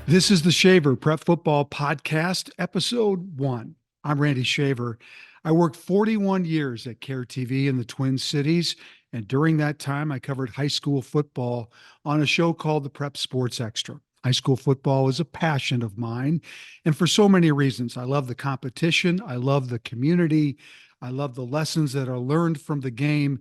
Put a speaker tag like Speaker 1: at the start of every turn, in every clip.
Speaker 1: This is the Shaver Prep Football Podcast, Episode 1. I'm Randy Shaver. I worked 41 years at Care TV in the Twin Cities, and during that time, I covered high school football on a show called the Prep Sports Extra. High school football is a passion of mine, and for so many reasons. I love the competition, I love the community, I love the lessons that are learned from the game.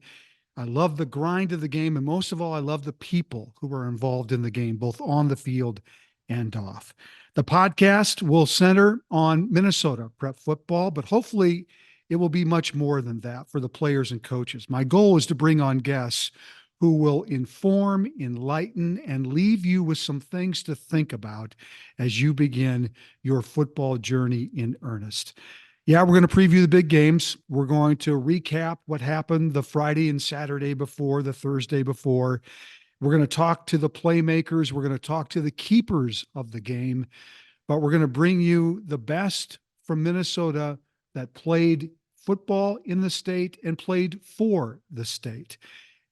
Speaker 1: I love the grind of the game, and most of all, I love the people who are involved in the game, both on the field and off. The podcast will center on Minnesota prep football, but hopefully it will be much more than that for the players and coaches. My goal is to bring on guests who will inform, enlighten, and leave you with some things to think about as you begin your football journey in earnest. Yeah, we're going to preview the big games. We're going to recap what happened the Friday and Saturday before, the Thursday before. We're going to talk to the playmakers. We're going to talk to the keepers of the game, but we're going to bring you the best from Minnesota that played football in the state and played for the state.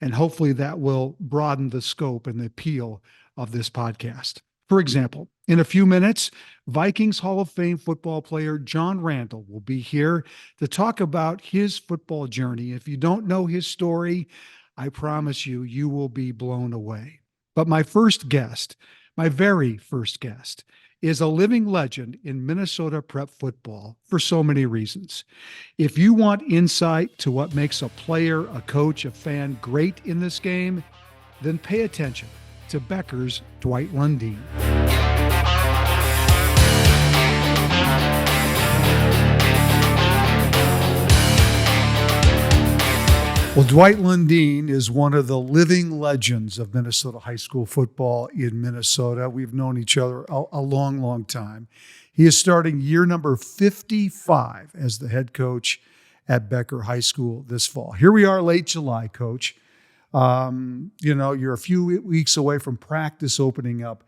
Speaker 1: And hopefully that will broaden the scope and the appeal of this podcast. For example, in a few minutes, Vikings Hall of Fame football player John Randle will be here to talk about his football journey. If you don't know his story, I promise you, you will be blown away. But my first guest, my very first guest, is a living legend in Minnesota prep football for so many reasons. If you want insight to what makes a player, a coach, a fan great in this game, then pay attention to Becker's Dwight Lundeen. Well, Dwight Lundeen is one of the living legends of Minnesota high school football in Minnesota. We've known each other a long, long time. He is starting year number 55 as the head coach at Becker High School this fall. Here we are, late July, Coach. You're a few weeks away from practice opening up.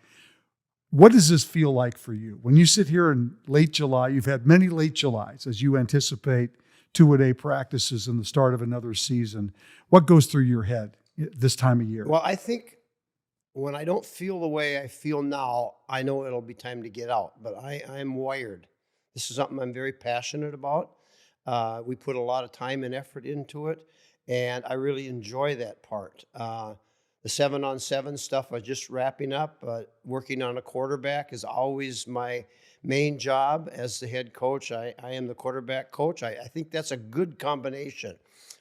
Speaker 1: What does this feel like for you? When you sit here in late July, you've had many late Julys as you anticipate two-a-day practices and the start of another season. What goes through your head this time of year?
Speaker 2: Well, I think when I don't feel the way I feel now, I know it'll be time to get out, but I'm wired. This is something I'm very passionate about. We put a lot of time and effort into it, and I really enjoy that part. The 7-on-7 stuff was just wrapping up. Working on a quarterback is always my main job as the head coach. I am the quarterback coach. I think that's a good combination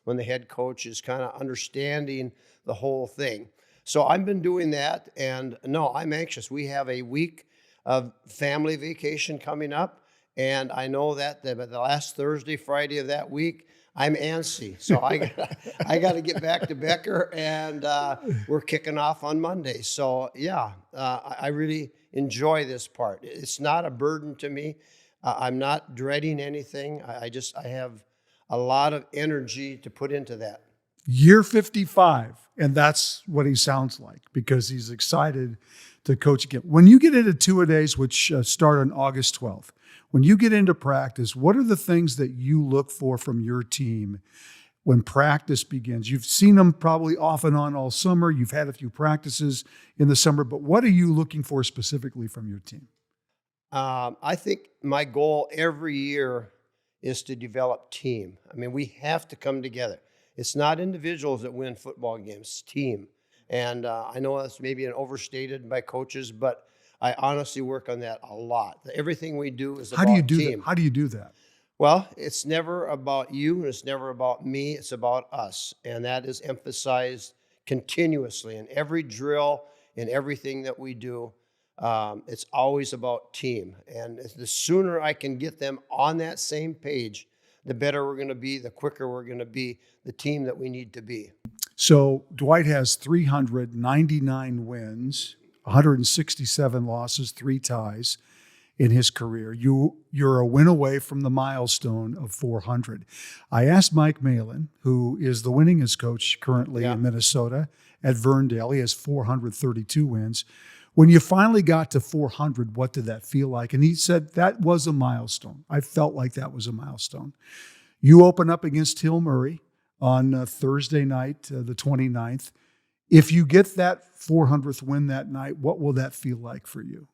Speaker 2: when the head coach is kind of understanding the whole thing. So I've been doing that, and no, I'm anxious. We have a week of family vacation coming up, and I know that the last Thursday, Friday of that week, I'm antsy. So I got to get back to Becker, and we're kicking off on Monday. So yeah, I really enjoy this part. It's not a burden to me. I'm not dreading anything. I have a lot of energy to put into that.
Speaker 1: Year 55, and that's what he sounds like because he's excited to coach again. When you get into two-a-days, which start on August 12th, when you get into practice, what are the things that you look for from your team when practice begins? You've seen them probably off and on all summer. You've had a few practices in the summer, but what are you looking for specifically from your team?
Speaker 2: I think my goal every year is to develop team. I mean, we have to come together. It's not individuals that win football games, it's team. And I know that's maybe an overstated by coaches, but I honestly work on that a lot. Everything we do is about team.
Speaker 1: How do you do that?
Speaker 2: Well, it's never about you and it's never about me. It's about us. And that is emphasized continuously in every drill, in everything that we do. It's always about team. And the sooner I can get them on that same page, the better we're going to be, the quicker we're going to be the team that we need to be.
Speaker 1: So Dwight has 399 wins, 167 losses, 3 ties in his career. You're a win away from the milestone of 400. I asked Mike Malin, who is the winningest coach currently in Minnesota at Verndale. He has 432 wins. When you finally got to 400, what did that feel like? And he said that was a milestone. I felt like that was a milestone. You open up against Hill Murray on Thursday night, the 29th. If you get that 400th win that night, what will that feel like for you?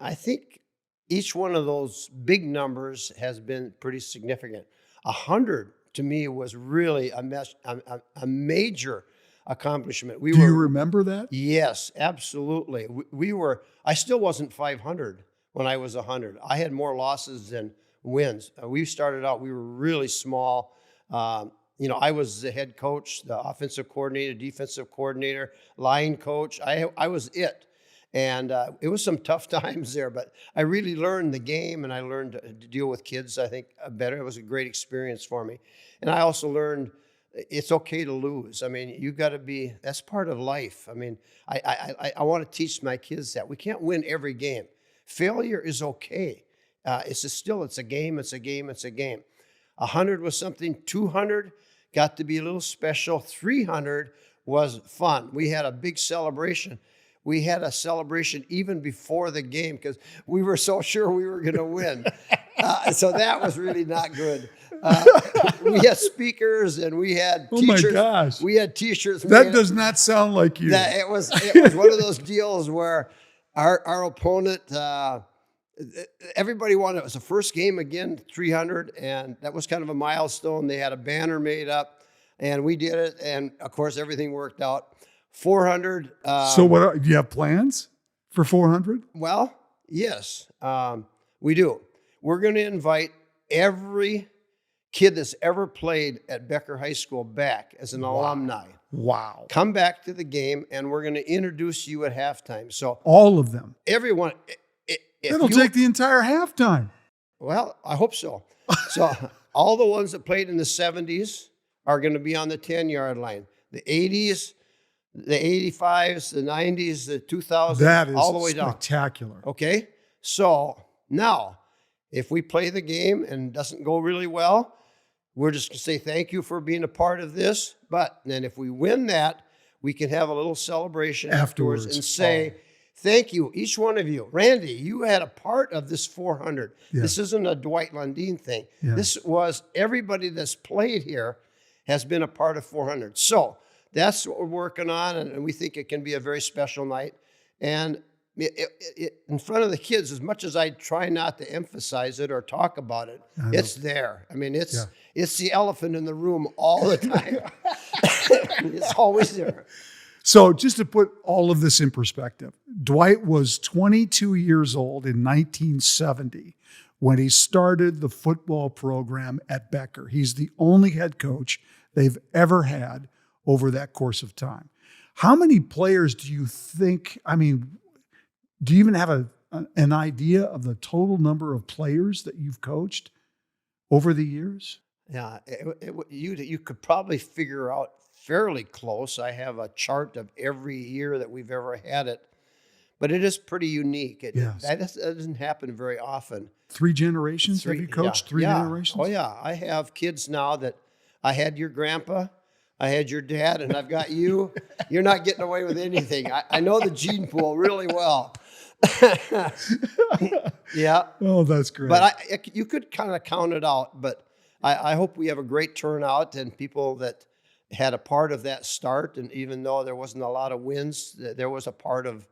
Speaker 2: I think each one of those big numbers has been pretty significant. 100 to me was really a major accomplishment. We
Speaker 1: Do you
Speaker 2: were,
Speaker 1: remember that?
Speaker 2: yes, absolutely. We were, I still wasn't 500 when I was 100. I had more losses than wins. We started out, we were really small. I was the head coach, the offensive coordinator, defensive coordinator, line coach. I was it. And it was some tough times there, but I really learned the game and I learned to deal with kids, I think, better. It was a great experience for me. And I also learned it's okay to lose. I mean, you got to be, that's part of life. I mean, I want to teach my kids that we can't win every game. Failure is okay. It's a game, it's a game, it's a game. 100 was something, 200 got to be a little special, 300 was fun. We had a big celebration. We had a celebration even before the game because we were so sure we were going to win. So that was really not good. We had speakers and we had
Speaker 1: Oh
Speaker 2: T-shirts.
Speaker 1: my gosh.
Speaker 2: We had T-shirts.
Speaker 1: That does not sound like you.
Speaker 2: It was one of those deals where our opponent, everybody wanted, it was the first game again, 300, and that was kind of a milestone. They had a banner made up, and we did it, and of course everything worked out. 400.
Speaker 1: So do you have plans for 400?
Speaker 2: Well, yes, we do. We're going to invite every kid that's ever played at Becker High School back as an alumni.
Speaker 1: Wow.
Speaker 2: Come back to the game, and we're going to introduce you at halftime. So
Speaker 1: All of them.
Speaker 2: everyone,
Speaker 1: It'll take the entire halftime.
Speaker 2: well, I hope so. So all the ones that played in the 70s are going to be on the 10-yard line. The 80s, the 85s, the 90s, the 2000s,
Speaker 1: That is
Speaker 2: all the way down.
Speaker 1: spectacular.
Speaker 2: Okay? So now, if we play the game and it doesn't go really well, we're just going to say thank you for being a part of this. But then if we win that, we can have a little celebration afterwards and say, thank you, each one of you. Randy, you had a part of this 400.
Speaker 1: Yeah.
Speaker 2: This isn't a Dwight Lundeen thing.
Speaker 1: Yeah.
Speaker 2: This was everybody that's played here has been a part of 400. So that's what we're working on, and we think it can be a very special night. And in front of the kids, as much as I try not to emphasize it or talk about it, it's there. I mean, it's the elephant in the room all the time. It's always there.
Speaker 1: So just to put all of this in perspective, Dwight was 22 years old in 1970 when he started the football program at Becker. He's the only head coach they've ever had over that course of time. How many players do you think, do you even have an idea of the total number of players that you've coached over the years?
Speaker 2: Yeah, you could probably figure out fairly close. I have a chart of every year that we've ever had it, but it is pretty unique. That doesn't happen very often.
Speaker 1: 3 generations? Have you coached 3 generations?
Speaker 2: Oh, yeah. I have kids now that I had your grandpa, I had your dad, and I've got you. You're not getting away with anything. I know the gene pool really well. Yeah.
Speaker 1: Oh, that's great.
Speaker 2: But you could kind of count it out, but I hope we have a great turnout and people that had a part of that start. And even though there wasn't a lot of wins, there was a part of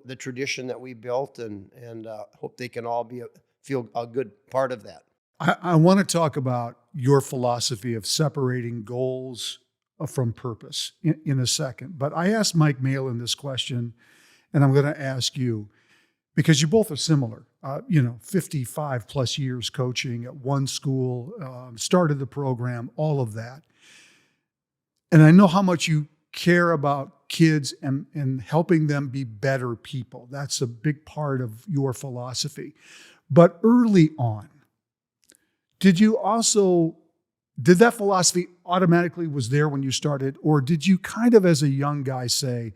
Speaker 2: the tradition that we built, and hope they can all feel a good part of that.
Speaker 1: I want to talk about your philosophy of separating goals from purpose in a second. But I asked Mike Malin this question, and I'm going to ask you, because you both are similar. 55 plus years coaching at one school, started the program, all of that. And I know how much you care about kids and helping them be better people. That's a big part of your philosophy. But early on, did that philosophy automatically was there when you started? Or did you kind of, as a young guy, say,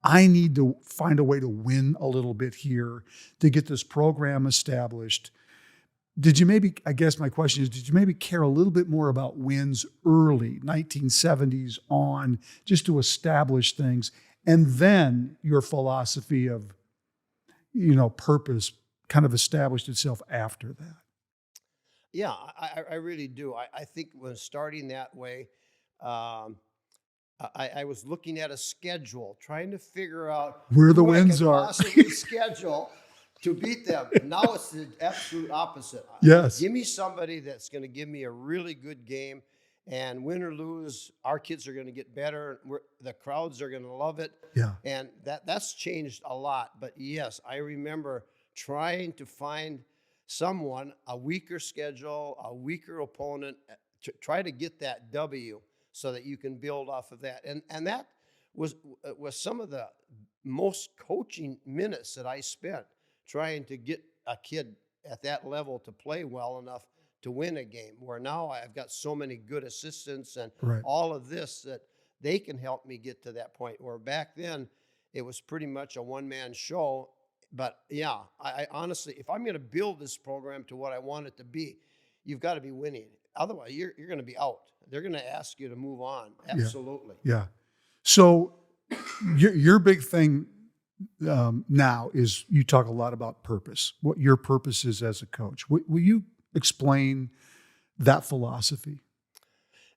Speaker 1: I need to find a way to win a little bit here to get this program established? Did you maybe, I guess my question is, did you maybe care a little bit more about wins early, 1970s on, just to establish things? And then your philosophy of, purpose kind of established itself after that?
Speaker 2: Yeah, I really do. I think when starting that way, I was looking at a schedule, trying to figure out
Speaker 1: where the
Speaker 2: who I
Speaker 1: wins
Speaker 2: could
Speaker 1: are.
Speaker 2: possibly schedule to beat them. Now it's the absolute opposite.
Speaker 1: Yes.
Speaker 2: Give me somebody that's going to give me a really good game, and win or lose, our kids are going to get better. The crowds are going to love it.
Speaker 1: Yeah.
Speaker 2: And that's changed a lot. But yes, I remember trying to find someone, a weaker schedule, a weaker opponent, to try to get that W so that you can build off of that. And that was some of the most coaching minutes that I spent trying to get a kid at that level to play well enough to win a game, where now I've got so many good assistants and
Speaker 1: Right.
Speaker 2: all of this that they can help me get to that point, where back then it was pretty much a one-man show. But yeah, I honestly, if I'm going to build this program to what I want it to be, you've got to be winning. Otherwise, you're going to be out. They're going to ask you to move on. Absolutely.
Speaker 1: Yeah. So your big thing now is you talk a lot about purpose, what your purpose is as a coach. Will you explain that philosophy?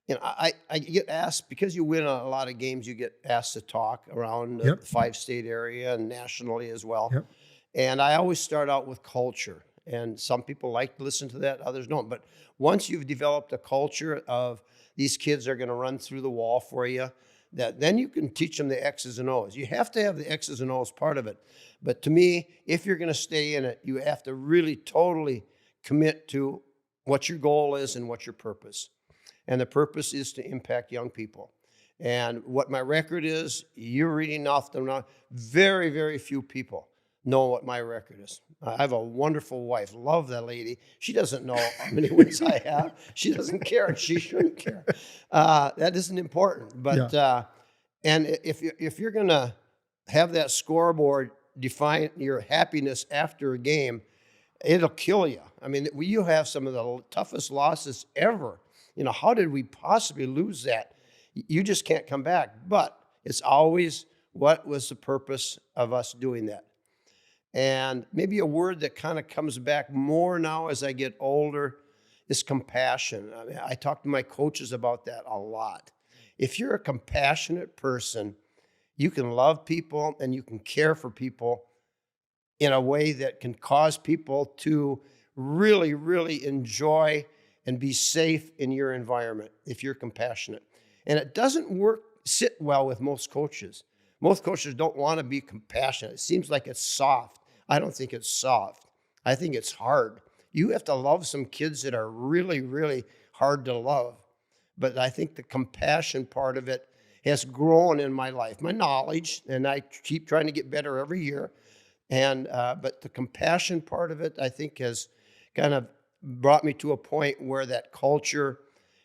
Speaker 2: You know, I get asked, because you win a lot of games, you get asked to talk around the
Speaker 1: Yep.
Speaker 2: 5-state area and nationally as well.
Speaker 1: Yep.
Speaker 2: And I always start out with culture. And some people like to listen to that, others don't. But once you've developed a culture of these kids are going to run through the wall for you, that then you can teach them the X's and O's. You have to have the X's and O's part of it. But to me, if you're going to stay in it, you have to really totally commit to what your goal is and what your purpose. And the purpose is to impact young people. And what my record is, you're reading off them now. Very, very few people know what my record is. I have a wonderful wife. Love that lady. She doesn't know how many wins I have. She doesn't care, and she shouldn't care. That isn't important. But and if you're going to have that scoreboard define your happiness after a game, it'll kill you. I mean, you have some of the toughest losses ever. You know, how did we possibly lose that? You just can't come back. But it's always, what was the purpose of us doing that? And maybe a word that kind of comes back more now as I get older is compassion. I mean, I talk to my coaches about that a lot. If you're a compassionate person, you can love people and you can care for people in a way that can cause people to really, really enjoy and be safe in your environment if you're compassionate. And it doesn't sit well with most coaches. Most coaches don't want to be compassionate. It seems like it's soft. I don't think it's soft. I think it's hard. You have to love some kids that are really, really hard to love. But I think the compassion part of it has grown in my life, my knowledge, and I keep trying to get better every year. And but the compassion part of it, I think, has kind of brought me to a point where that culture,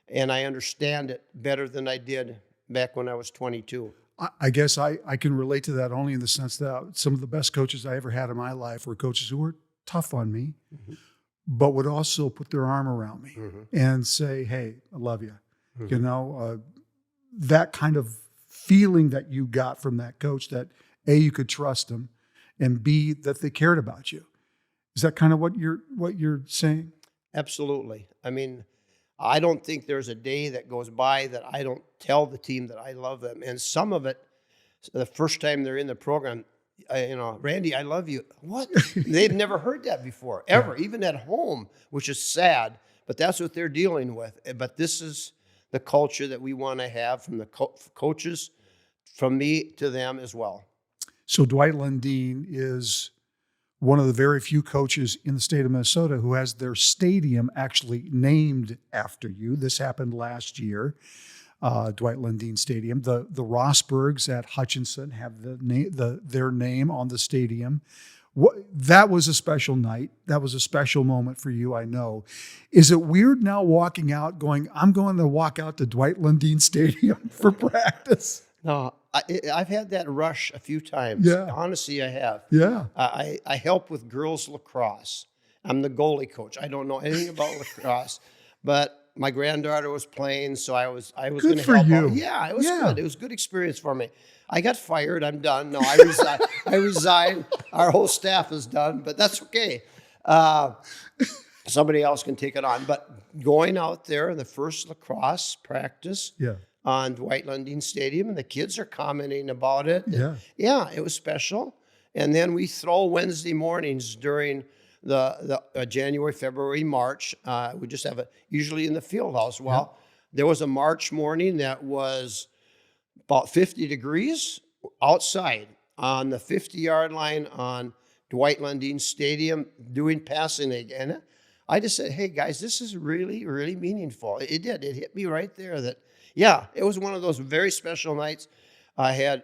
Speaker 2: and I understand it better than I did back when I was 22.
Speaker 1: I guess I can relate to that only in the sense that some of the best coaches I ever had in my life were coaches who were tough on me, but would also put their arm around me and say, "Hey, I love you." You know, that kind of feeling that you got from that coach, that A, you could trust them, and B, that they cared about you. Is that kind of what you're saying?
Speaker 2: Absolutely. I mean, I don't think there's a day that goes by that I don't tell the team that I love them. And some of it, the first time they're in the program, Randy, I love you. What? They've never heard that before, ever, even at home, which is sad. But that's what they're dealing with. But this is the culture that we want to have from the coaches, from me to them as well.
Speaker 1: So Dwight Lundeen is one of the very few coaches in the state of Minnesota who has their stadium actually named after you. This happened last year, Dwight Lundeen Stadium. The Rosbergs at Hutchinson have their name on the stadium. That was a special night. That was a special moment for you, I know. Is it weird now walking out going, I'm going to walk out to Dwight Lundeen Stadium for practice?
Speaker 2: No, I've had that rush a few times.
Speaker 1: Yeah.
Speaker 2: Honestly, I have.
Speaker 1: Yeah.
Speaker 2: I help with girls lacrosse. I'm the goalie coach. I don't know anything about lacrosse, but my granddaughter was playing, so I was going
Speaker 1: Good
Speaker 2: to
Speaker 1: for
Speaker 2: help
Speaker 1: you.
Speaker 2: out. Yeah, it was
Speaker 1: Yeah.
Speaker 2: good. It was a good experience for me. I got fired. I'm done. No, I resigned. I resigned. Our whole staff is done, but that's okay. Somebody else can take it on. But going out there in the first lacrosse practice, on Dwight Lundeen Stadium, and the kids are commenting about it.
Speaker 1: Yeah.
Speaker 2: Yeah, it was special. And then we throw Wednesday mornings during the January, February, March. We just have it usually in the field house.
Speaker 1: Yeah.
Speaker 2: Well, there was a March morning that was about 50 degrees outside on the 50-yard line on Dwight Lundeen Stadium doing passing again. I just said, hey, guys, this is really, really meaningful. It did. It hit me right there that, yeah, it was one of those very special nights. I had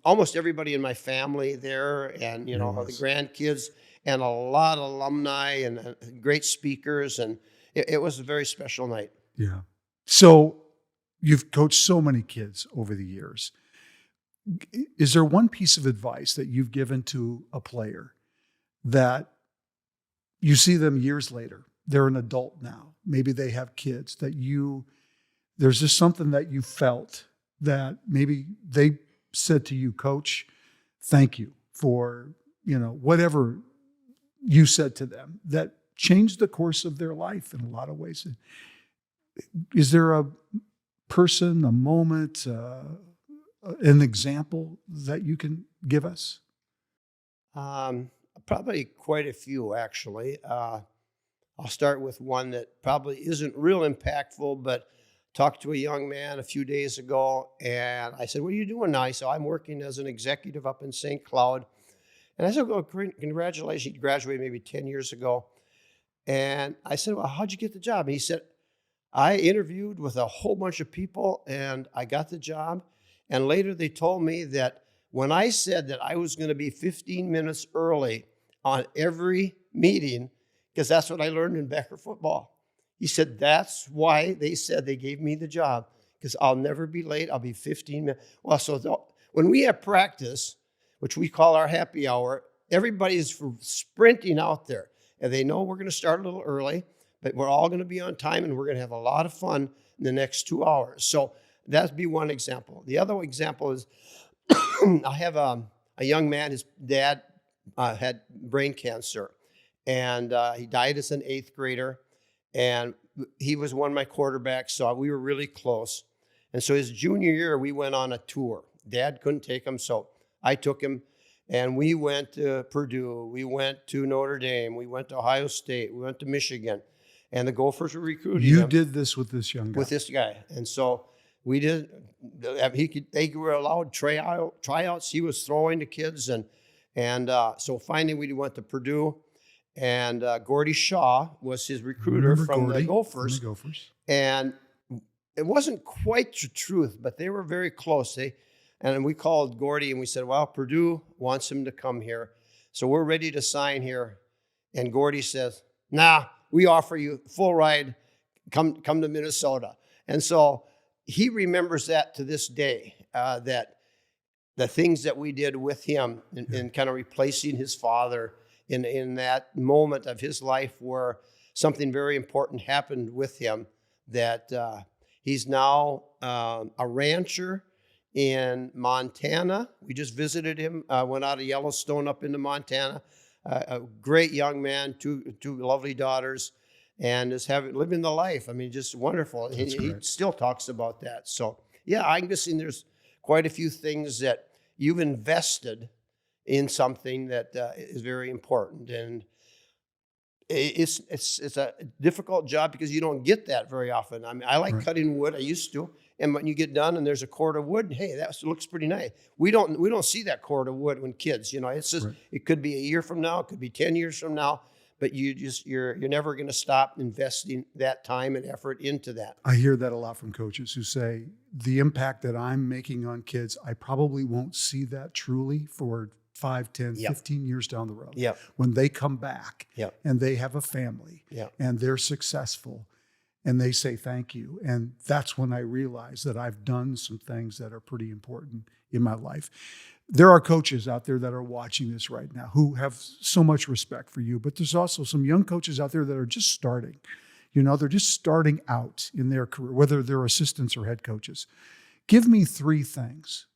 Speaker 2: almost everybody in my family there and,
Speaker 1: There
Speaker 2: the
Speaker 1: was.
Speaker 2: grandkids and a lot of alumni and great speakers. And it was a very special night.
Speaker 1: Yeah. So you've coached so many kids over the years. Is there one piece of advice that you've given to a player that you see them years later? They're an adult now. Maybe they have kids there's just something that you felt that maybe they said to you, Coach, thank you for, whatever you said to them that changed the course of their life in a lot of ways. Is there a person, a moment, an example that you can give us?
Speaker 2: Probably quite a few, actually. I'll start with one that probably isn't real impactful, but talked to a young man a few days ago, and I said, what are you doing now? He said, I'm working as an executive up in St. Cloud. And I said, well, congratulations. He graduated maybe 10 years ago. And I said, well, how'd you get the job? And he said, I interviewed with a whole bunch of people, and I got the job. And later they told me that when I said that I was going to be 15 minutes early on every meeting, because that's what I learned in Becker football. He said, that's why they said they gave me the job, because I'll never be late. I'll be 15 minutes. Well, when we have practice, which we call our happy hour, everybody's sprinting out there. And they know we're going to start a little early, but we're all going to be on time, and we're going to have a lot of fun in the next 2 hours. So that'd be one example. The other example is I have a young man, his dad had brain cancer, and he died as an 8th grader. And he was one of my quarterbacks, so we were really close. And so his junior year, we went on a tour. Dad couldn't take him, so I took him. And we went to Purdue. We went to Notre Dame. We went to Ohio State. We went to Michigan. And the Gophers were recruiting him.
Speaker 1: You did this with this young guy.
Speaker 2: With this guy. And so we did. They were allowed tryouts. He was throwing to kids. And so finally we went to Purdue. And Gordy Shaw was his recruiter from the Gophers. And it wasn't quite the truth, but they were very close. And we called Gordy and we said, well, Purdue wants him to come here. So we're ready to sign here. And Gordy says, nah, we offer you full ride. Come to Minnesota. And so he remembers that to this day, that the things that we did with him in kind of replacing his father in that moment of his life where something very important happened with him, that he's now a rancher in Montana. We just visited him, went out of Yellowstone up into Montana. A great young man, two lovely daughters, and is living the life. I mean, just wonderful. He still talks about that. So yeah, I'm guessing there's quite a few things that you've invested in something that is very important. And it's a difficult job because you don't get that very often. I mean, I like cutting wood. I used to. And when you get done and there's a cord of wood, hey, that looks pretty nice. We don't see that cord of wood when kids, it's just, it could be a year from now, it could be 10 years from now, but you're never going to stop investing that time and effort into that.
Speaker 1: I hear that a lot from coaches who say the impact that I'm making on kids, I probably won't see that truly for 5, 10, 15 years down the road. When they come back and they have a family and they're successful and they say thank you. And that's when I realize that I've done some things that are pretty important in my life. There are coaches out there that are watching this right now who have so much respect for you, but there's also some young coaches out there that are just starting. They're just starting out in their career, whether they're assistants or head coaches. Give me 3 things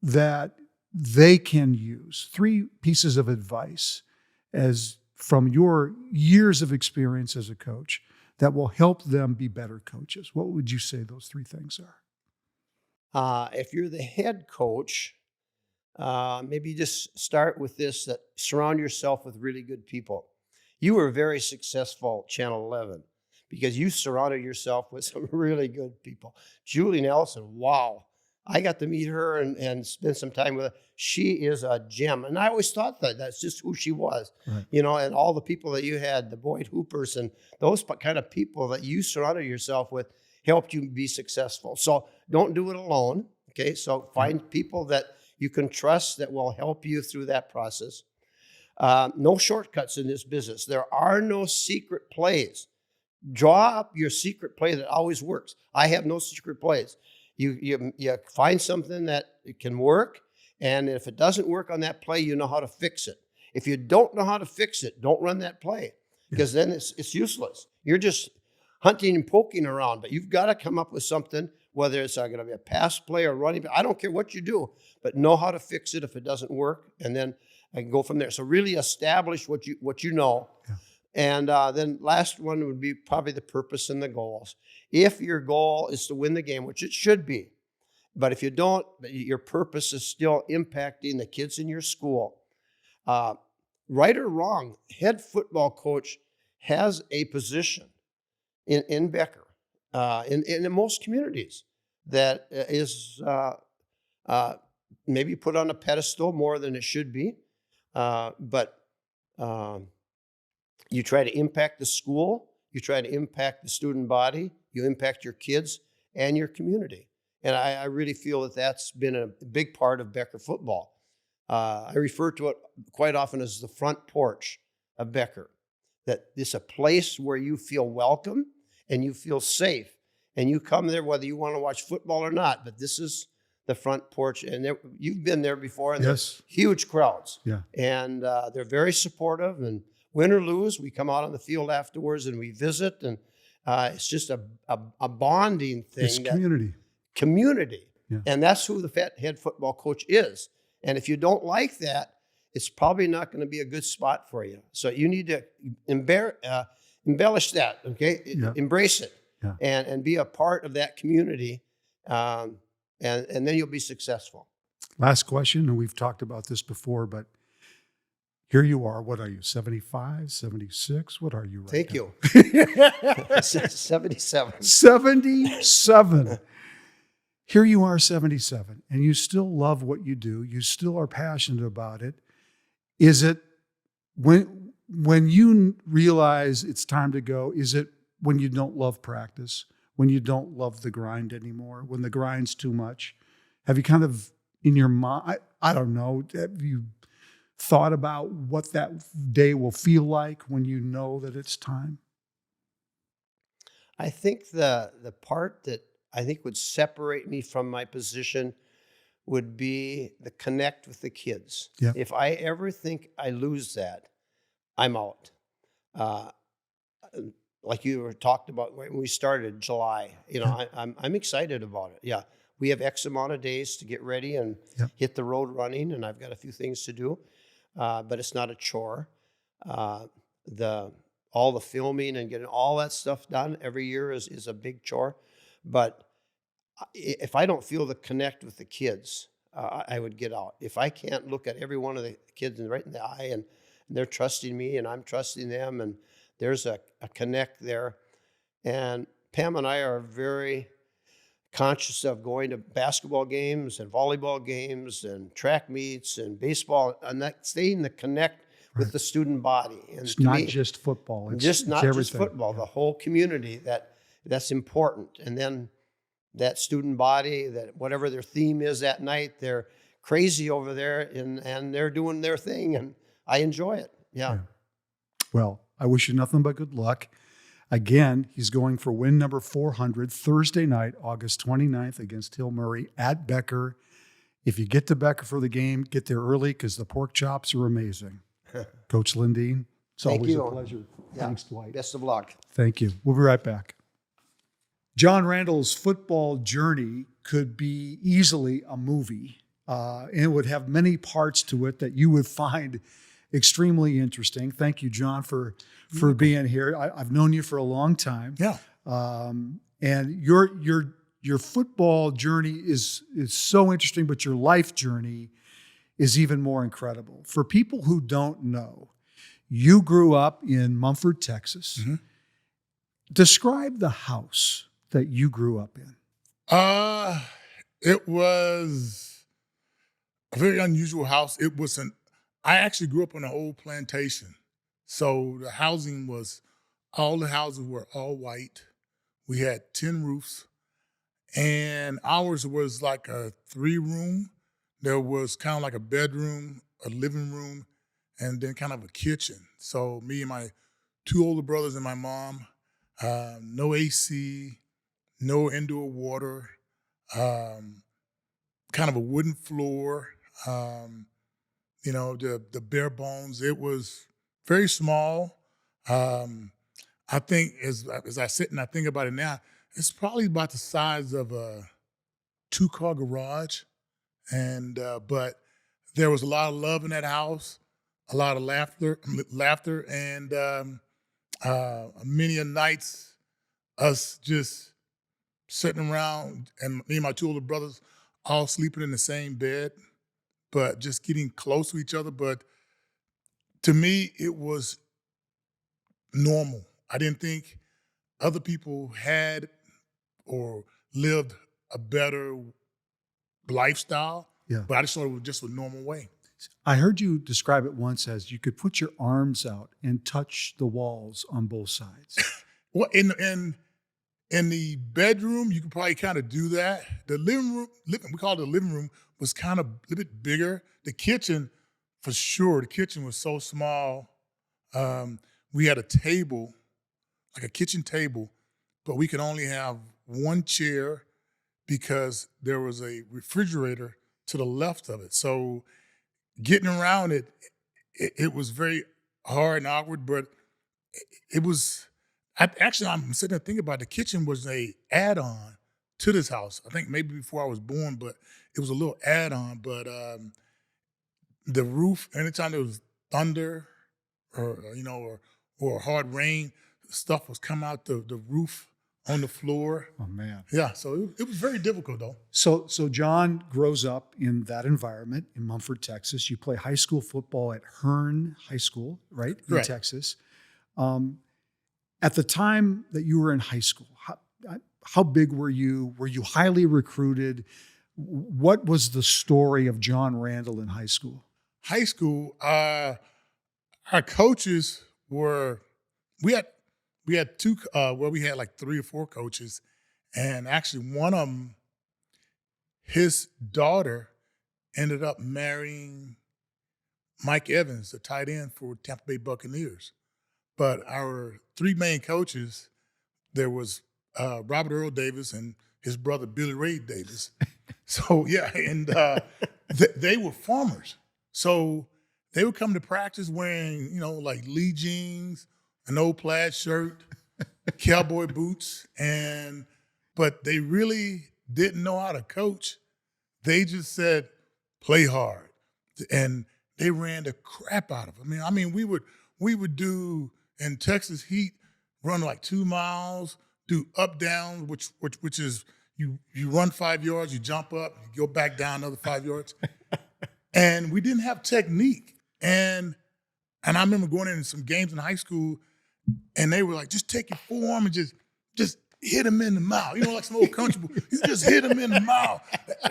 Speaker 1: that they can use, 3 pieces of advice as from your years of experience as a coach that will help them be better coaches. What would you say those 3 things are?
Speaker 2: If you're the head coach, maybe just start with this, that surround yourself with really good people. You were very successful, Channel 11, because you surrounded yourself with some really good people. Julie Nelson, wow. I got to meet her and spend some time with her. She is a gem. And I always thought that that's just who she was,
Speaker 1: Right.
Speaker 2: and all the people that you had, the Boyd Hoopers and those kind of people that you surrounded yourself with helped you be successful. So don't do it alone. Okay. So find people that you can trust that will help you through that process. No shortcuts in this business. There are no secret plays. Draw up your secret play that always works. I have no secret plays. You find something that it can work, and if it doesn't work on that play, you know how to fix it. If you don't know how to fix it, don't run that play, because then it's useless. You're just hunting and poking around, but you've got to come up with something, whether it's going to be a pass play or running. I don't care what you do, but know how to fix it if it doesn't work, and then I can go from there. So really establish what you know.
Speaker 1: Yeah.
Speaker 2: And then last one would be probably the purpose and the goals. If your goal is to win the game, which it should be, but if you don't, your purpose is still impacting the kids in your school. Right or wrong, head football coach has a position in Becker, in most communities, that is maybe put on a pedestal more than it should be. But you try to impact the school, you try to impact the student body, you impact your kids and your community. And I really feel that that's been a big part of Becker football. I refer to it quite often as the front porch of Becker, that it's a place where you feel welcome and you feel safe. And you come there whether you want to watch football or not, but this is the front porch. And you've been there before, and
Speaker 1: Yes.
Speaker 2: huge crowds.
Speaker 1: Yeah.
Speaker 2: And they're very supportive, and win or lose, we come out on the field afterwards and we visit, and it's just a bonding thing.
Speaker 1: It's community.
Speaker 2: Community.
Speaker 1: Yeah.
Speaker 2: And that's who the head football coach is. And if you don't like that, it's probably not going to be a good spot for you. So you need to embellish that, okay?
Speaker 1: Yeah.
Speaker 2: Embrace it,
Speaker 1: Yeah.
Speaker 2: and be a part of that community, and then you'll be successful.
Speaker 1: Last question, and we've talked about this before, but here you are. What are you, 75, 76? What are you right
Speaker 2: Thank
Speaker 1: now?
Speaker 2: you. 77.
Speaker 1: 77. Here you are, 77, and you still love what you do. You still are passionate about it. Is it when you realize it's time to go, is it when you don't love practice, when you don't love the grind anymore, when the grind's too much? Have you kind of in your mind, I don't know, have you thought about what that day will feel like when you know that it's time?
Speaker 2: I think the part that I think would separate me from my position would be the connect with the kids.
Speaker 1: Yeah.
Speaker 2: If I ever think I lose that, I'm out. Like you were talked about when we started July, I'm excited about it. Yeah. We have X amount of days to get ready and hit the road running, and I've got a few things to do, but it's not a chore. All the filming and getting all that stuff done every year is a big chore. But if I don't feel the connect with the kids, I would get out. If I can't look at every one of the kids right in the eye, and they're trusting me and I'm trusting them, and there's a connect there. And Pam and I are very conscious of going to basketball games and volleyball games and track meets and baseball, and that staying the connect with the student body. And
Speaker 1: It's
Speaker 2: to
Speaker 1: not
Speaker 2: me,
Speaker 1: just football. It's
Speaker 2: not
Speaker 1: everything.
Speaker 2: just football, the whole community that's important. And then that student body, that whatever their theme is that night, they're crazy over there and they're doing their thing, and I enjoy it. Yeah.
Speaker 1: Well, I wish you nothing but good luck. Again, he's going for win number 400 Thursday night, August 29th against Hill Murray at Becker. If you get to Becker for the game, get there early because the pork chops are amazing. Coach Lundeen, it's
Speaker 2: Thank
Speaker 1: always
Speaker 2: you.
Speaker 1: a pleasure.
Speaker 2: Yeah.
Speaker 1: Thanks, Dwight.
Speaker 2: Best of luck.
Speaker 1: Thank you. We'll be right back. John Randle's football journey could be easily a movie, and it would have many parts to it that you would find extremely interesting. Thank you, John, for being here. I've known you for a long time.
Speaker 3: Yeah.
Speaker 1: And your football journey is so interesting, but your life journey is even more incredible. For people who don't know, you grew up in Mumford, Texas.
Speaker 3: Mhm.
Speaker 1: Describe the house that you grew up in.
Speaker 3: Uh, it was a very unusual house. I actually grew up on an old plantation. So all the houses were all white. We had tin roofs, and ours was like a 3-room. There was kind of like a bedroom, a living room, and then kind of a kitchen. So me and my 2 older brothers and my mom, no AC, no indoor water, um, kind of a wooden floor, um, the bare bones. It was very small. Um, I think as I sit and I think about it now, it's probably about the size of a 2-car garage. And but there was a lot of love in that house, a lot of laughter, and many a nights us just sitting around, and me and my 2 older brothers all sleeping in the same bed, but just getting close to each other. But to me, it was normal. I didn't think other people had or lived a better lifestyle,
Speaker 1: Yeah.
Speaker 3: but I just thought it was just a normal way.
Speaker 1: I heard you describe it once as you could put your arms out and touch the walls on both sides.
Speaker 3: Well, in the bedroom, you could probably kind of do that. The we call it the living room, was kind of a little bit bigger. The kitchen, for sure, the kitchen was so small. We had a table, like a kitchen table, but we could only have one chair because there was a refrigerator to the left of it. So getting around it was very hard and awkward, but it was. I'm sitting there thinking about it. The kitchen was a add-on to this house. I think maybe before I was born, but it was a little add-on. But the roof, anytime there was thunder or hard rain, stuff was come out the roof on the floor.
Speaker 1: Oh man.
Speaker 3: Yeah, so it was very difficult though.
Speaker 1: So John grows up in that environment in Mumford, Texas. You play high school football at Hearn High School, right? In
Speaker 3: Right.
Speaker 1: Texas. At the time that you were in high school, how big were you? Were you highly recruited? What was the story of John Randle in high school?
Speaker 3: High school, our coaches were we had two we had like 3 or 4 coaches, and actually one of them, his daughter ended up marrying Mike Evans, the tight end for Tampa Bay Buccaneers. But our 3 main coaches, there was Robert Earl Davis and his brother Billy Ray Davis. So yeah, and they were farmers. So they would come to practice wearing, like Lee jeans, an old plaid shirt, cowboy boots, but they really didn't know how to coach. They just said, play hard. And they ran the crap out of it. I mean, we would do in Texas heat, run like 2 miles, do up down, which is you run 5 yards, you jump up, you go back down another 5 yards. And we didn't have technique. And I remember going into some games in high school, and they were like, just take your forearm and just hit him in the mouth. Like some old country boy. You just hit him in the mouth.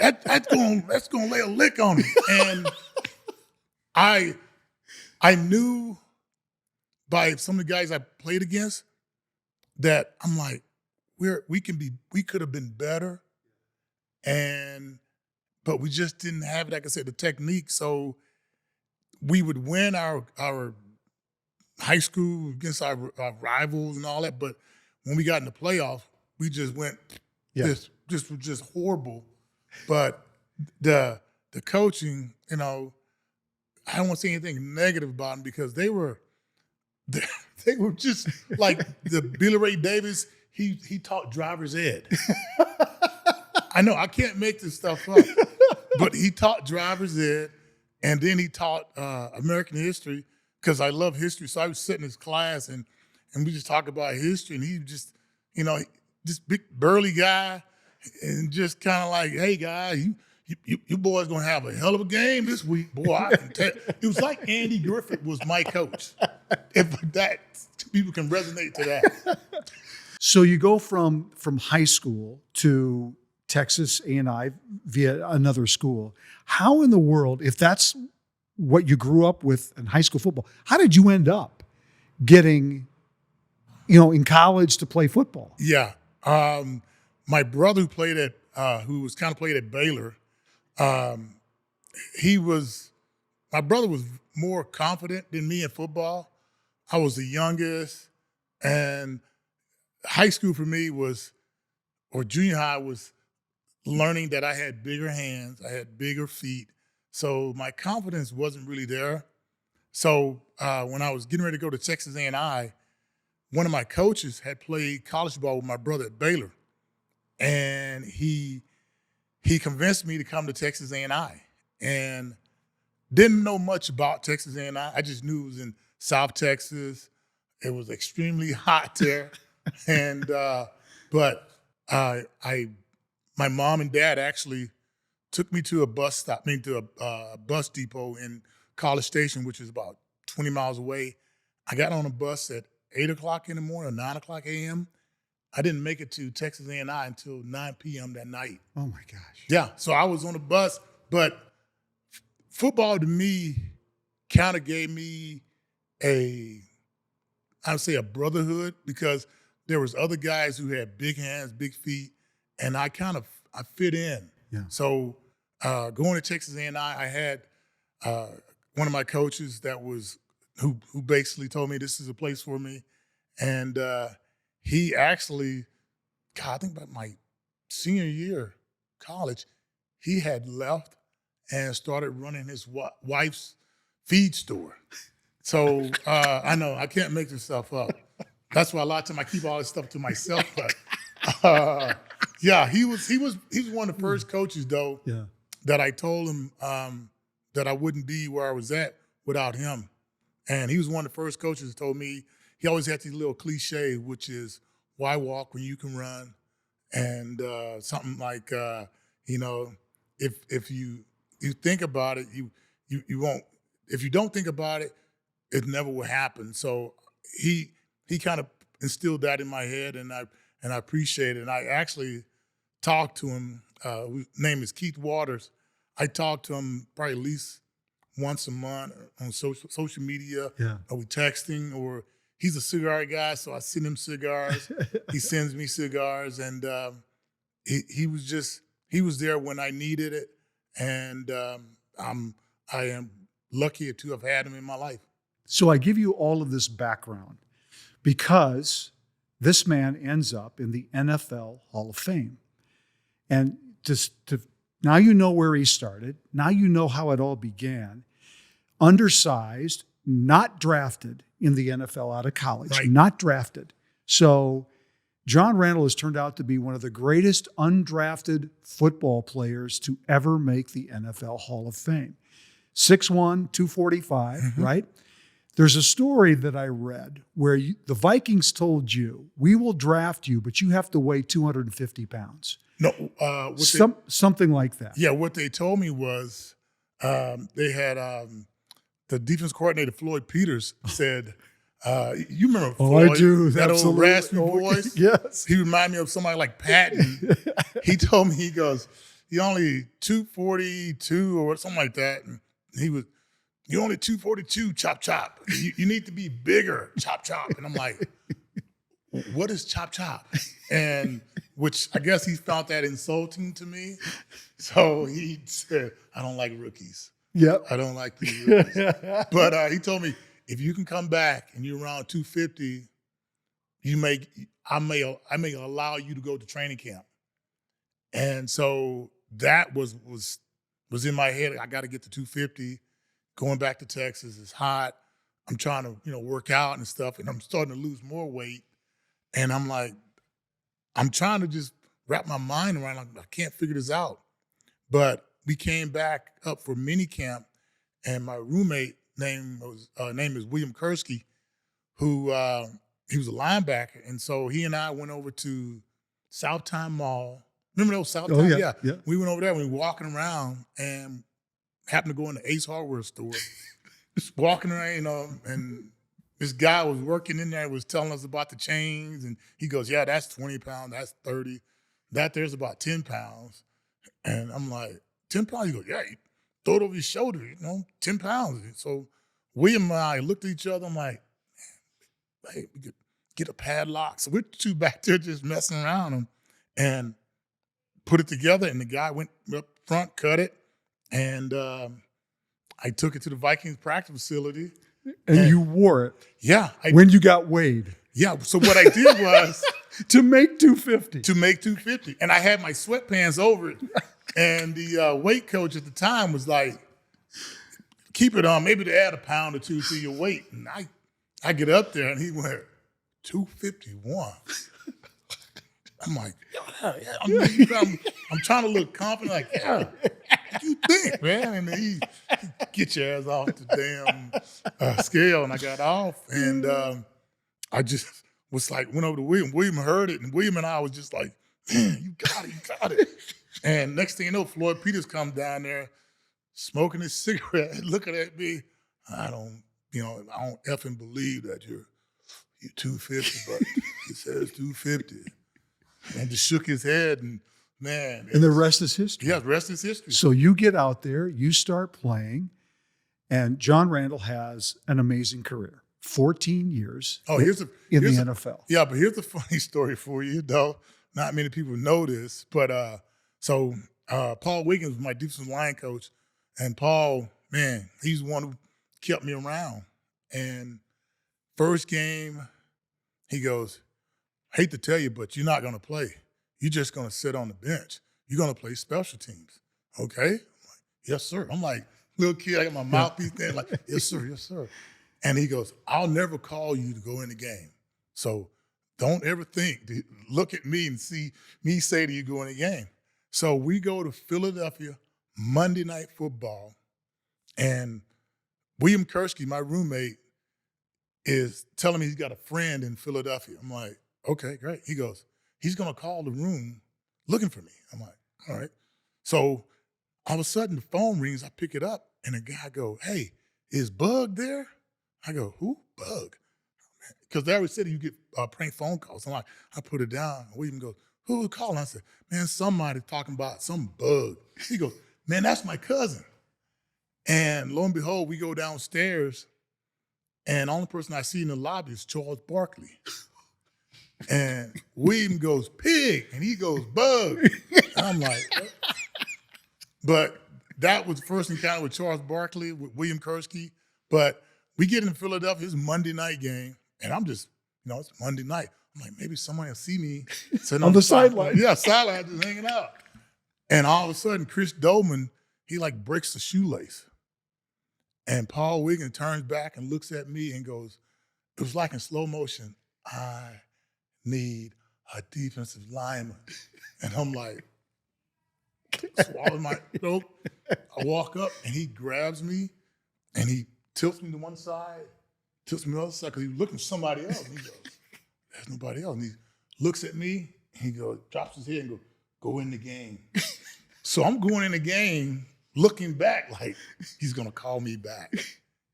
Speaker 3: That's gonna lay a lick on him. And I knew by some of the guys I played against that I'm like, we could have been better, but we just didn't have, like I said, the technique. So we would win our high school against our rivals and all that, but when we got in the playoffs, we just went this was just horrible. But the coaching, I don't want to say anything negative about them because they were just like the Billy Ray Davis. He taught driver's ed. I know I can't make this stuff up, but he taught driver's ed, and then he taught American history because I love history. So I was sitting in his class and we just talk about history, and he just, this big burly guy, and just kind of like, hey guy, you boys gonna have a hell of a game this week, boy. I can tell. It was like Andy Griffith was my coach. If that people can resonate to that.
Speaker 1: So you go from high school to Texas A&I via another school. How in the world, if that's what you grew up with in high school football, how did you end up getting, in college to play football?
Speaker 3: Yeah. My brother who played who was kind of played at Baylor, um, my brother was more confident than me in football. I was the youngest, and high school for me or junior high was learning that I had bigger hands, I had bigger feet. So my confidence wasn't really there. So when I was getting ready to go to Texas A&I, one of my coaches had played college ball with my brother at Baylor, and he convinced me to come to Texas A&I, and didn't know much about Texas A&I. I just knew it was in South Texas. It was extremely hot there, and but my mom and dad actually took me to a bus depot in College Station, which is about 20 miles away. I got on a bus at 8 o'clock in the morning or 9 o'clock a.m. I didn't make it to Texas A&I until 9 p.m. that night.
Speaker 1: Oh my gosh.
Speaker 3: Yeah, so I was on the bus, but football to me kind of gave me I would say a brotherhood, because there was other guys who had big hands, big feet, and I fit in.
Speaker 1: Yeah.
Speaker 3: So going to Texas A&I, I had one of my coaches who basically told me this is a place for me, and he actually, I think about my senior year of college, he had left and started running his wife's feed store. So I know I can't make this stuff up. That's why a lot of times I keep all this stuff to myself. But yeah, he was one of the first coaches though that I told him that I wouldn't be where I was at without him. And he was one of the first coaches that told me, he always had these little cliches, which is, why walk when you can run? And something like, if you think about it, you won't. If you don't think about it, it never will happen. So he kind of instilled that in my head, and I appreciate it. And I actually talked to him. His name is Keith Waters. I talk to him probably at least once a month on social media.
Speaker 1: Yeah.
Speaker 3: Or we texting, or he's a cigar guy, so I send him cigars. He sends me cigars, and he was there when I needed it, and I am lucky to have had him in my life.
Speaker 1: So I give you all of this background because this man ends up in the NFL Hall of Fame. And now you know where he started. Now you know how it all began. Undersized, not drafted in the NFL out of college,
Speaker 3: Right.
Speaker 1: Not drafted. So John Randle has turned out to be one of the greatest undrafted football players to ever make the NFL Hall of Fame. 6'1", 245,
Speaker 3: Mm-hmm.
Speaker 1: right? There's a story that I read where the Vikings told you, we will draft you, but you have to weigh 250 pounds.
Speaker 3: No,
Speaker 1: Something like that.
Speaker 3: yeah. What they told me was they had the defense coordinator Floyd Peters said, "You remember Floyd?
Speaker 1: I do.
Speaker 3: That old
Speaker 1: Absolutely.
Speaker 3: raspy voice?
Speaker 1: Yes.
Speaker 3: He reminded me of somebody like Patton. He told me, he goes, he only 242 or something like that, and he was." You're only 242, chop, chop. You need to be bigger, chop, chop. And I'm like, what is chop, chop? And which I guess he found that insulting to me. So he said, I don't like rookies.
Speaker 1: Yep.
Speaker 3: I don't like these rookies. But he told me, if you can come back and you're around 250, I may allow you to go to training camp. And so that was in my head. I got to get to 250. Going back to Texas, it's hot. I'm trying to, work out and stuff, and I'm starting to lose more weight. And I'm like, I'm trying to just wrap my mind around, like, I can't figure this out. But we came back up for mini camp, and my roommate name is William Kursky, who he was a linebacker. And so he and I went over to Southtown Mall Remember those South
Speaker 1: Oh,
Speaker 3: Town?
Speaker 1: yeah, yeah.
Speaker 3: We went over there. We were walking around and happened to go in the Ace Hardware store. Just walking around, and this guy was working in there, was telling us about the chains, and he goes, "Yeah, that's 20 pounds, that's 30. That there's about 10 pounds." And I'm like, 10 pounds? He goes, "Yeah, you throw it over your shoulder, 10 pounds." And so William and I looked at each other. I'm like, "Hey, we could get a padlock." So we're two back there just messing around and put it together. And the guy went up front, cut it, and I took it to the Vikings practice facility.
Speaker 1: And you wore it
Speaker 3: Yeah.
Speaker 1: when you got weighed
Speaker 3: Yeah. So what I did was
Speaker 1: to make 250.
Speaker 3: to make 250. And I had my sweatpants over it. And the weight coach at the time was like, "Keep it on, maybe to add a pound or two to your weight." And I get up there and he went, 251. I'm like, yeah. I'm trying to look confident, like, yeah, what you think, man? And then he get your ass off the damn scale. And I got off, and I just was like, went over to William. William heard it, and William and I was just like, "Man, you got it. And next thing you know, Floyd Peters comes down there smoking his cigarette, looking at me. I don't effing believe that you're 250, but he says 250. And just shook his head, and man.
Speaker 1: And the rest is history.
Speaker 3: Yeah, the rest is history.
Speaker 1: So you get out there, you start playing, and John Randle has an amazing career. 14 years in the NFL.
Speaker 3: Yeah, but here's a funny story for you, though. Not many people know this, but Paul Wiggins was my defensive line coach, and Paul, man, he's the one who kept me around. And first game, he goes, "Hate to tell you, but you're not going to play. You're just going to sit on the bench. You're going to play special teams." "Okay." I'm like, "Yes, sir." I'm like, little kid, I got my mouthpiece there, like, "Yes, sir, yes, sir." And he goes, "I'll never call you to go in the game. So don't ever look at me and see me say to you go in the game." So we go to Philadelphia, Monday Night Football, and William Kursky, my roommate, is telling me he's got a friend in Philadelphia. I'm like, "Okay, great." He goes, "He's going to call the room looking for me." I'm like, "All right." So all of a sudden the phone rings. I pick it up, and the guy goes, "Hey, is Bug there?" I go, "Who? Bug?" Because they always said you get prank phone calls. I'm like, I put it down. William goes, "Who was calling?" I said, "Man, somebody talking about some bug." He goes, "Man, that's my cousin." And lo and behold, we go downstairs, and the only person I see in the lobby is Charles Barkley. And William goes, "Pig," and he goes, "Bug." And I'm like, what? But that was the first encounter with Charles Barkley, with William Kursky. But we get in Philadelphia, it's a Monday night game, and I'm just, it's Monday night. I'm like, maybe somebody will see me sitting
Speaker 1: on the sideline.
Speaker 3: Yeah, sideline, just hanging out. And all of a sudden, Chris Dolman, he like breaks the shoelace. And Paul Wiggins turns back and looks at me and goes, it was like in slow motion, "I need a defensive lineman." And I'm like, swallow my throat. I walk up, and he grabs me, and he tilts me to one side, tilts me to the other side, because he was looking for somebody else. And he goes, "There's nobody else." And he looks at me, and he goes, drops his head and goes, "Go in the game." So I'm going in the game, looking back like, he's going to call me back.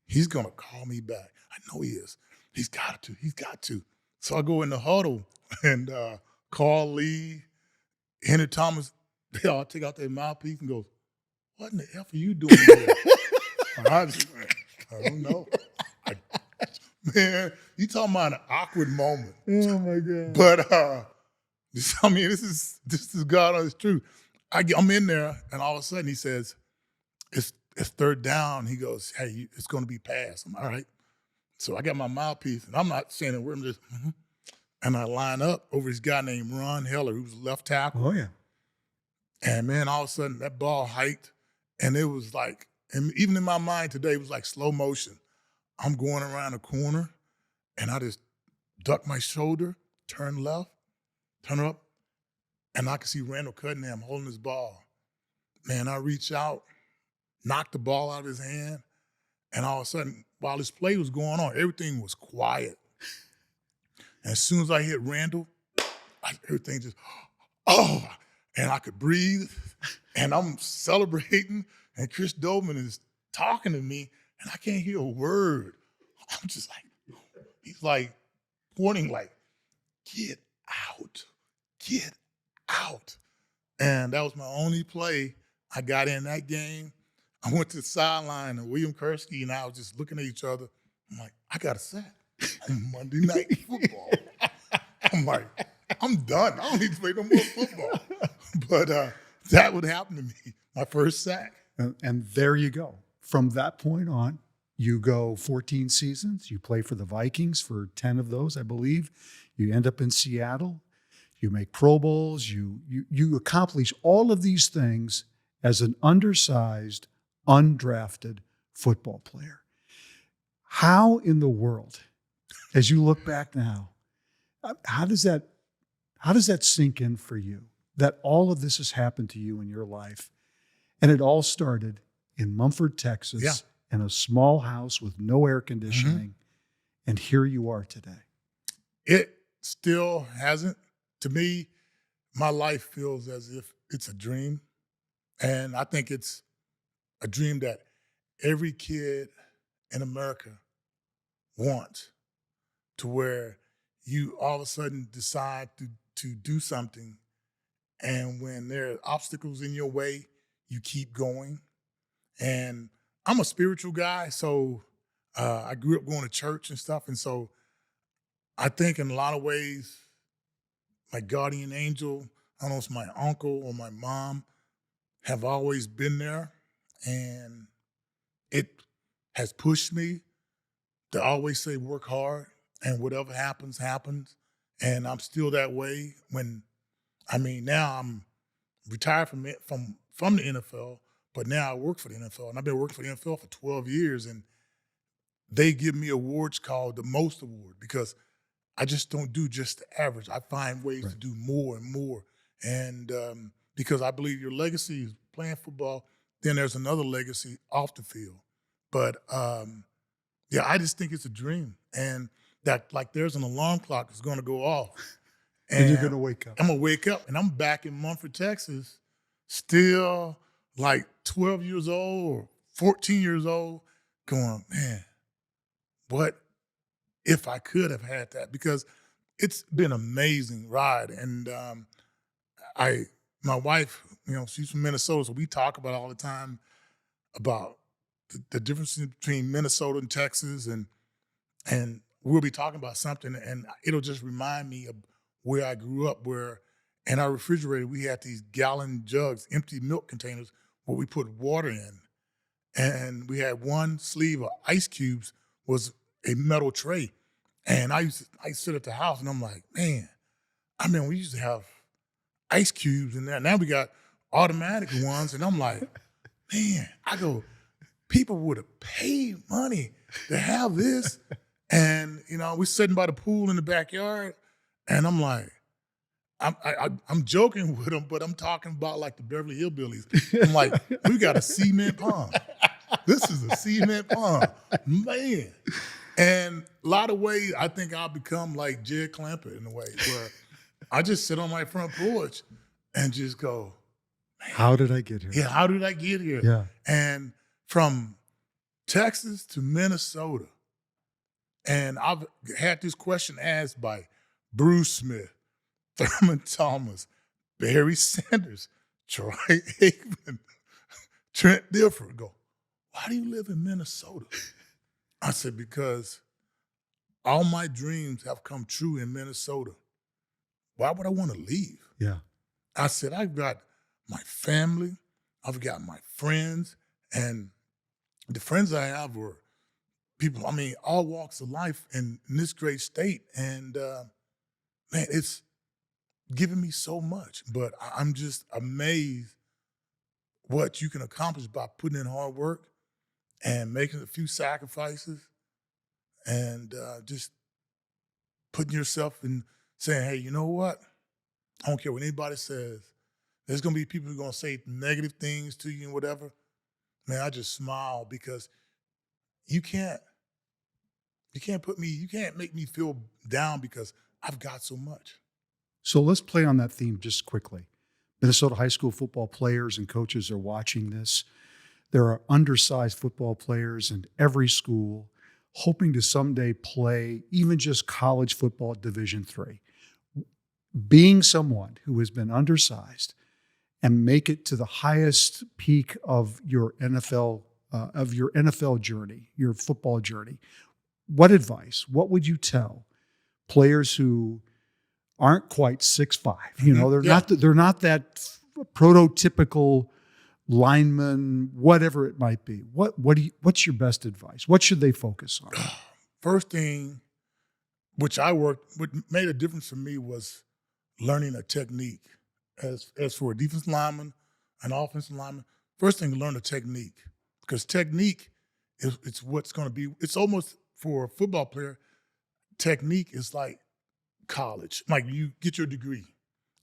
Speaker 3: He's going to call me back. I know he is. He's got to. So I go in the huddle, and Carl Lee, Henry Thomas, they all take out their mouthpiece and go, "What in the F are you doing here?" I don't know. Man, you talking about an awkward moment.
Speaker 1: Oh my God.
Speaker 3: But this is God honest truth. I'm in there, and all of a sudden he says, it's third down. He goes, "Hey, it's going to be passed." I'm all right. So I got my mouthpiece, and I'm not saying a word. I'm just, and I line up over this guy named Ron Heller, who was left tackle.
Speaker 1: Oh, yeah.
Speaker 3: And man, all of a sudden that ball hiked, and it was like, and even in my mind today, it was like slow motion. I'm going around a corner, and I just duck my shoulder, turn left, turn up, and I can see Randall Cunningham holding his ball. Man, I reach out, knock the ball out of his hand, and all of a sudden, while this play was going on, everything was quiet. And as soon as I hit Randall, everything just, oh. and I could breathe, and I'm celebrating, and Chris Doman is talking to me, and I can't hear a word. I'm just like, he's like pointing like, get out, get out. And that was my only play. I got in that game. I went to the sideline, and William Kursky and I was just looking at each other. I'm like, I got a sack on Monday Night Football. I'm like, I'm done. I don't need to play no more football. But that would happen to me, my first sack.
Speaker 1: And there you go. From that point on, you go 14 seasons. You play for the Vikings for 10 of those, I believe. You end up in Seattle. You make Pro Bowls. You accomplish all of these things as an undersized, undrafted football player. How in the world, as you look back now, how does that sink in for you? That all of this has happened to you in your life, and it all started in Mumford, Texas, in a small house with no air conditioning, and here you are today.
Speaker 3: It still hasn't. To me, my life feels as if it's a dream, and I think it's a dream that every kid in America wants, to where you all of a sudden decide to do something, and when there are obstacles in your way, you keep going. And I'm a spiritual guy, so I grew up going to church and stuff, and so I think in a lot of ways, my guardian angel, I don't know if it's my uncle or my mom, have always been there, and it has pushed me to always say work hard, and whatever happens, happens. And I'm still that way. Now I'm retired from the NFL, but now I work for the NFL, and I've been working for the NFL for 12 years, and they give me awards called the Most Award because I just don't do just the average. I find ways to do more and more. And because I believe your legacy is playing football, then there's another legacy off the field. But I just think it's a dream. And that like there's an alarm clock that's gonna go off.
Speaker 1: And you're gonna wake up.
Speaker 3: I'm gonna wake up and I'm back in Mumford, Texas, still like 12 years old or 14 years old, going, man, what if I could have had that? Because it's been an amazing ride. And my wife, she's from Minnesota, so we talk about all the time about the difference between Minnesota and Texas, and we'll be talking about something, and it'll just remind me of where I grew up, where in our refrigerator we had these gallon jugs, empty milk containers, where we put water in, and we had one sleeve of ice cubes was a metal tray. And I used to sit at the house, and I'm like, man, we used to have ice cubes in there. Now we got automatic ones, and I'm like, man, people would have paid money to have this. And, we're sitting by the pool in the backyard, and I'm like, I'm joking with them, but I'm talking about like the Beverly Hillbillies. I'm like, we got a cement pond. This is a cement pond, man. And a lot of ways, I think I'll become like Jed Clampett in a way, where I just sit on my front porch and just go, man,
Speaker 1: how did I get here?
Speaker 3: Yeah, how did I get here?
Speaker 1: Yeah.
Speaker 3: And from Texas to Minnesota, and I've had this question asked by Bruce Smith, Thurman Thomas, Barry Sanders, Troy Aikman, Trent Dilfer. Go, why do you live in Minnesota? I said, because all my dreams have come true in Minnesota. Why would I want to leave?
Speaker 1: Yeah.
Speaker 3: I said, I've got my family, I've got my friends, and the friends I have were people, all walks of life in this great state. And man, it's given me so much, but I'm just amazed what you can accomplish by putting in hard work and making a few sacrifices and just putting yourself in, saying, hey, you know what? I don't care what anybody says. There's going to be people who are going to say negative things to you and whatever. Man, I just smile because you can't make me feel down because I've got so much.
Speaker 1: So let's play on that theme just quickly. Minnesota high school football players and coaches are watching this. There are undersized football players in every school hoping to someday play even just college football at Division III. Being someone who has been undersized and make it to the highest peak of your NFL journey, your football journey, what advice, what would you tell players who aren't quite 6'5"? You know, they're not that prototypical lineman, whatever it might be. What's your best advice? What should they focus on?
Speaker 3: First thing, what made a difference for me was learning a technique. As for a defensive lineman, an offensive lineman, first thing, learn a technique, because technique it's what's going to be. It's almost, for a football player, technique is like college. Like, you get your degree,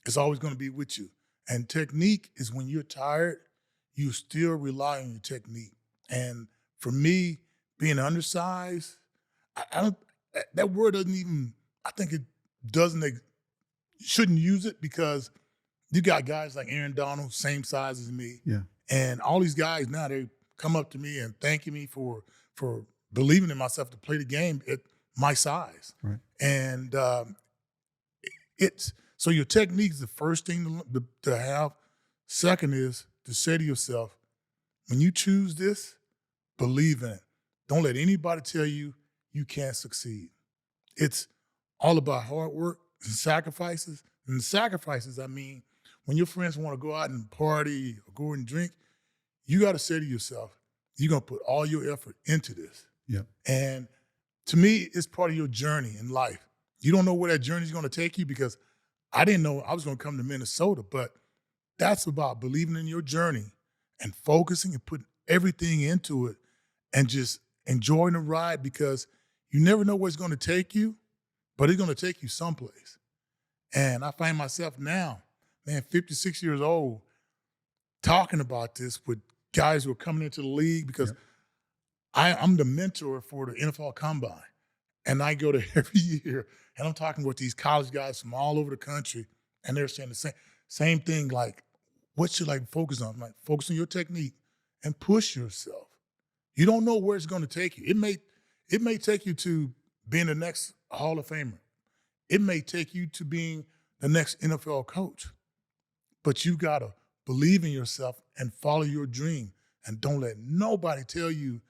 Speaker 3: it's always going to be with you. And technique is when you're tired, you still rely on your technique. And for me, being undersized, I don't. That word doesn't even. I think it doesn't. Shouldn't use it, because you got guys like Aaron Donald, same size as me.
Speaker 1: Yeah.
Speaker 3: And all these guys now, they come up to me and thanking me for believing in myself to play the game at my size.
Speaker 1: Right.
Speaker 3: And so your technique is the first thing to have. Second is to say to yourself, when you choose this, believe in it. Don't let anybody tell you you can't succeed. It's all about hard work and sacrifices. And the sacrifices, I mean, when your friends want to go out and party or go and drink, you got to say to yourself, you're going to put all your effort into this.
Speaker 1: Yeah.
Speaker 3: And to me, it's part of your journey in life. You don't know where that journey is going to take you, because I didn't know I was going to come to Minnesota, but that's about believing in your journey and focusing and putting everything into it and just enjoying the ride, because you never know where it's going to take you, but it's going to take you someplace. And I find myself now, man, 56 years old, talking about this with guys who are coming into the league, because I'm the mentor for the NFL Combine. And I go there every year, and I'm talking with these college guys from all over the country, and they're saying the same thing, like, what should I focus on? I'm like, focus on your technique and push yourself. You don't know where it's going to take you. It may take you to being the next Hall of Famer. It may take you to being the next NFL coach. But you got to believe in yourself and follow your dream. And don't let nobody tell you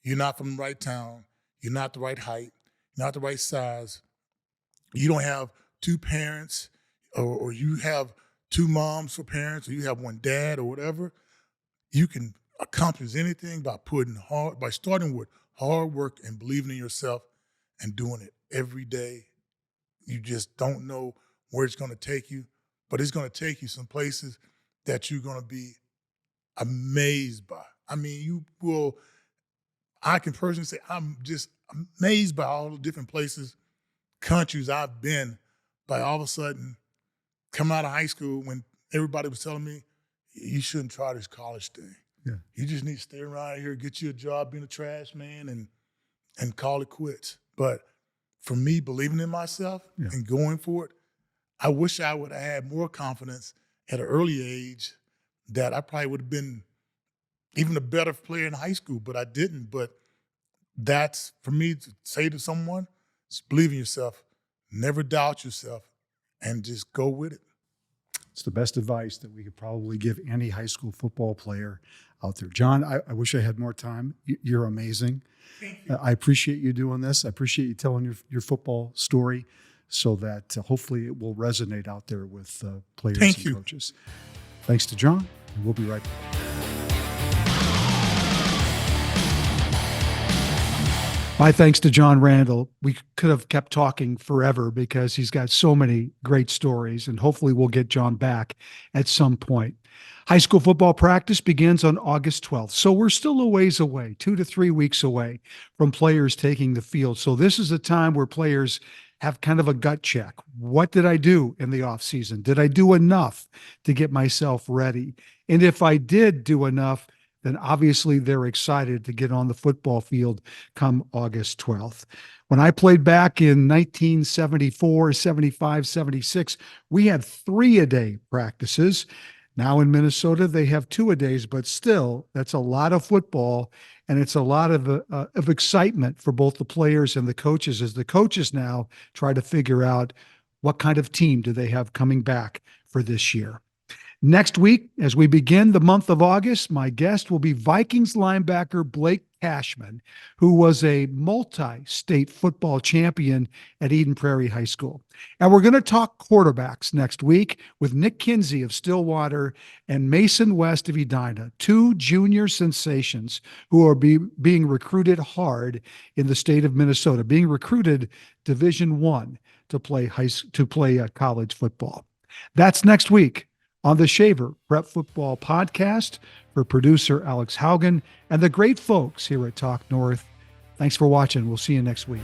Speaker 3: you're not from the right town, you're not the right height, you're not the right size, you don't have two parents, or you have two moms for parents, or you have one dad or whatever. You can accomplish anything by starting with hard work and believing in yourself and doing it every day. You just don't know where it's going to take you, but it's going to take you some places that you're going to be amazed by. I mean, I can personally say I'm just amazed by all the different places, countries I've been, by all of a sudden coming out of high school when everybody was telling me, you shouldn't try this college thing.
Speaker 1: Yeah.
Speaker 3: You just need to stay around here, get you a job being a trash man, and call it quits. But for me, believing in myself and going for it, I wish I would have had more confidence at an early age, that I probably would have been even a better player in high school, but I didn't. But that's, for me to say to someone, is believe in yourself, never doubt yourself, and just go with it.
Speaker 1: It's the best advice that we could probably give any high school football player out there. John, I wish I had more time. You're amazing.
Speaker 3: Thank you.
Speaker 1: I appreciate you doing this. I appreciate you telling your football story, so that hopefully it will resonate out there with players and coaches. Thanks to John, and we'll be right back. My thanks to John Randle. We could have kept talking forever because he's got so many great stories, and hopefully we'll get John back at some point. High school football practice begins on August 12th, so we're still a ways away, 2 to 3 weeks away from players taking the field. So this is a time where players have kind of a gut check. What did I do in the off season? Did I do enough to get myself ready? And if I did do enough, then obviously they're excited to get on the football field come August 12th. When I played back in 1974, 75, 76, we had 3-a-day practices. Now in Minnesota, they have 2-a-days, but still, that's a lot of football, and it's a lot of excitement for both the players and the coaches as the coaches now try to figure out what kind of team do they have coming back for this year. Next week, as we begin the month of August, my guest will be Vikings linebacker Blake Cashman, who was a multi-state football champion at Eden Prairie High School. And we're going to talk quarterbacks next week with Nick Kinsey of Stillwater and Mason West of Edina, two junior sensations who are being recruited hard in the state of Minnesota, being recruited Division I to play college football. That's next week on the Shaver Prep Football Podcast. For producer Alex Haugen and the great folks here at Talk North. Thanks for watching. We'll see you next week.